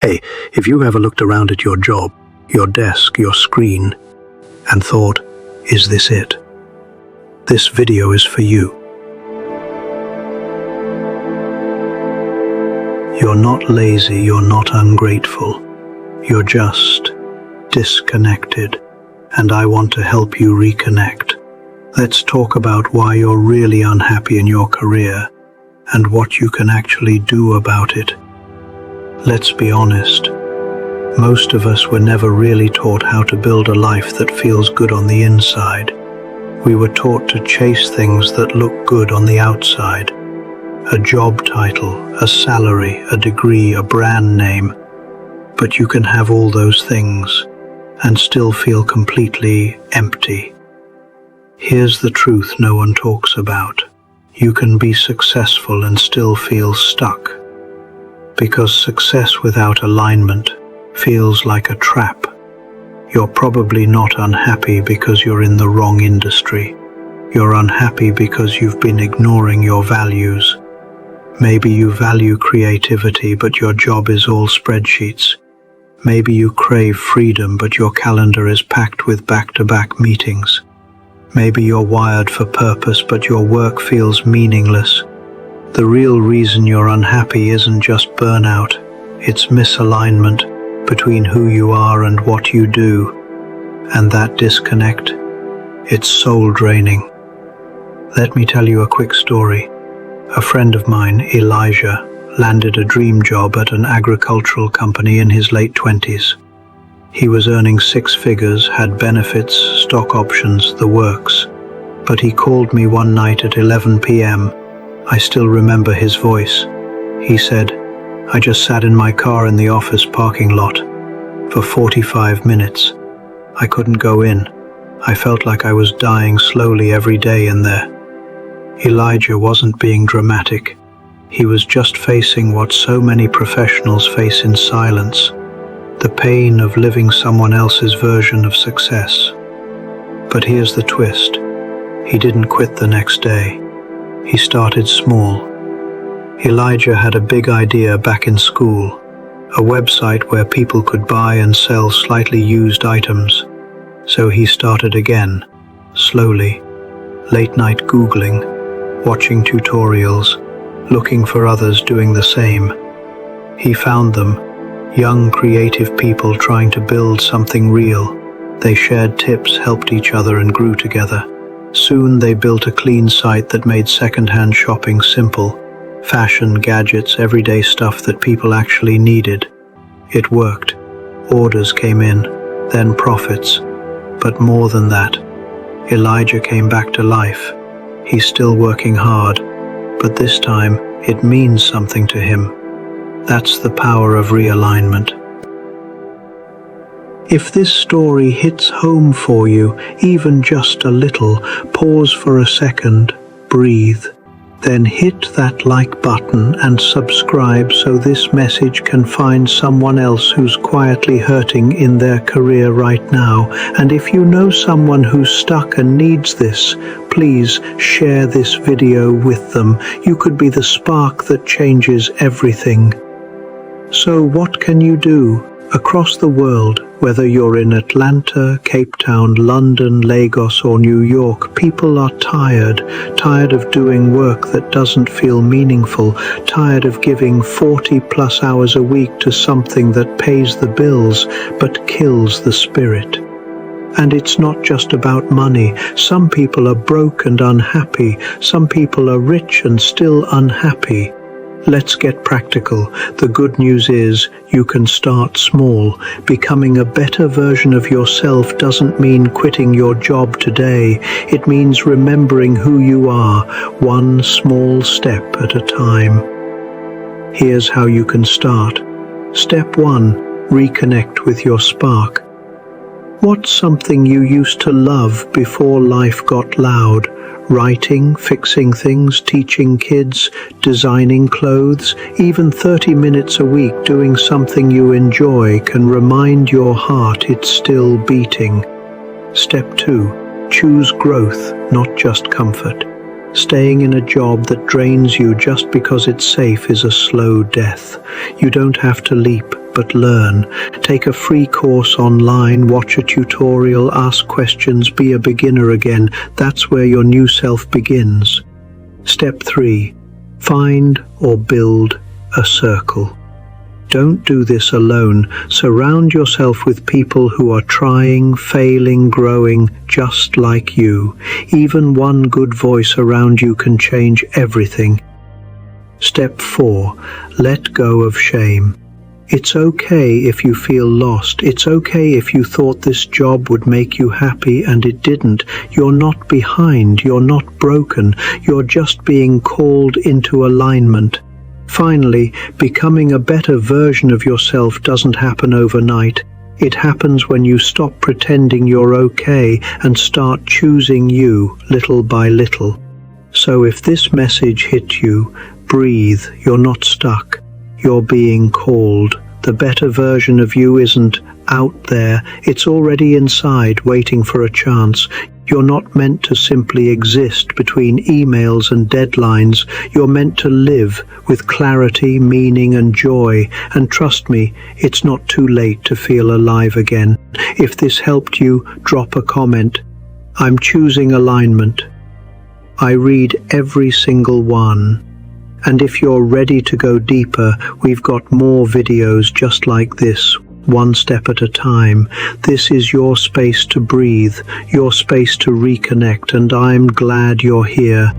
Hey, if you ever looked around at your job, your desk, your screen, and thought, is this it? This video is for you. You're not lazy, you're not ungrateful. You're just disconnected, and I want to help you reconnect. Let's talk about why you're really unhappy in your career and what you can actually do about it. Let's be honest. Most of us were never really taught how to build a life that feels good on the inside. We were taught to chase things that look good on the outside. A job title, a salary, a degree, a brand name. But you can have all those things and still feel completely empty. Here's the truth no one talks about. You can be successful and still feel stuck. Because success without alignment feels like a trap. You're probably not unhappy because you're in the wrong industry. You're unhappy because you've been ignoring your values. Maybe you value creativity, but your job is all spreadsheets. Maybe you crave freedom, but your calendar is packed with back-to-back meetings. Maybe you're wired for purpose, but your work feels meaningless. The real reason you're unhappy isn't just burnout, it's misalignment between who you are and what you do. And that disconnect, it's soul-draining. Let me tell you a quick story. A friend of mine, Elijah, landed a dream job at an agricultural company in his late 20s. He was earning 6 figures, had benefits, stock options, the works. But he called me one night at 11 p.m. I still remember his voice. He said, "I just sat in my car in the office parking lot for 45 minutes. I couldn't go in. I felt like I was dying slowly every day in there." Elijah wasn't being dramatic. He was just facing what so many professionals face in silence, the pain of living someone else's version of success. But here's the twist. He didn't quit the next day. He started small. Elijah had a big idea back in school, a website where people could buy and sell slightly used items. So he started again, slowly, late night Googling, watching tutorials, looking for others doing the same. He found them, young creative people trying to build something real. They shared tips, helped each other, and grew together. Soon they built a clean site that made second-hand shopping simple. Fashion, gadgets, everyday stuff that people actually needed. It worked. Orders came in, then profits. But more than that, Elijah came back to life. He's still working hard, but this time it means something to him. That's the power of realignment. If this story hits home for you, even just a little, pause for a second, breathe, then hit that like button and subscribe so this message can find someone else who's quietly hurting in their career right now. And if you know someone who's stuck and needs this, please share this video with them. You could be the spark that changes everything. So what can you do? Across the world, whether you're in Atlanta, Cape Town, London, Lagos, or New York, people are tired of doing work that doesn't feel meaningful, tired of giving 40+ hours a week to something that pays the bills but kills the spirit. And it's not just about money. Some people are broke and unhappy. Some people are rich and still unhappy. Let's get practical. The good news is you can start small. Becoming a better version of yourself doesn't mean quitting your job today. It means remembering who you are, one small step at a time. Here's how you can start. Step 1. Reconnect with your spark. What's something you used to love before life got loud? Writing, fixing things, teaching kids, designing clothes, even 30 minutes a week doing something you enjoy can remind your heart it's still beating. Step 2. Choose growth, not just comfort. Staying in a job that drains you just because it's safe is a slow death. You don't have to leap, but learn. Take a free course online, watch a tutorial, ask questions, be a beginner again. That's where your new self begins. Step 3. Find or build a circle. Don't do this alone. Surround yourself with people who are trying, failing, growing, just like you. Even one good voice around you can change everything. Step 4. Let go of shame. It's okay if you feel lost. It's okay if you thought this job would make you happy and it didn't. You're not behind. You're not broken. You're just being called into alignment. Finally, becoming a better version of yourself doesn't happen overnight. It happens when you stop pretending you're okay and start choosing you little by little. So if this message hit you, breathe. You're not stuck. You're being called. The better version of you isn't out there. It's already inside, waiting for a chance. You're not meant to simply exist between emails and deadlines. You're meant to live with clarity, meaning, and joy. And trust me, it's not too late to feel alive again. If this helped you, drop a comment. I'm choosing alignment. I read every single one. And if you're ready to go deeper, we've got more videos just like this, one step at a time. This is your space to breathe, your space to reconnect, and I'm glad you're here.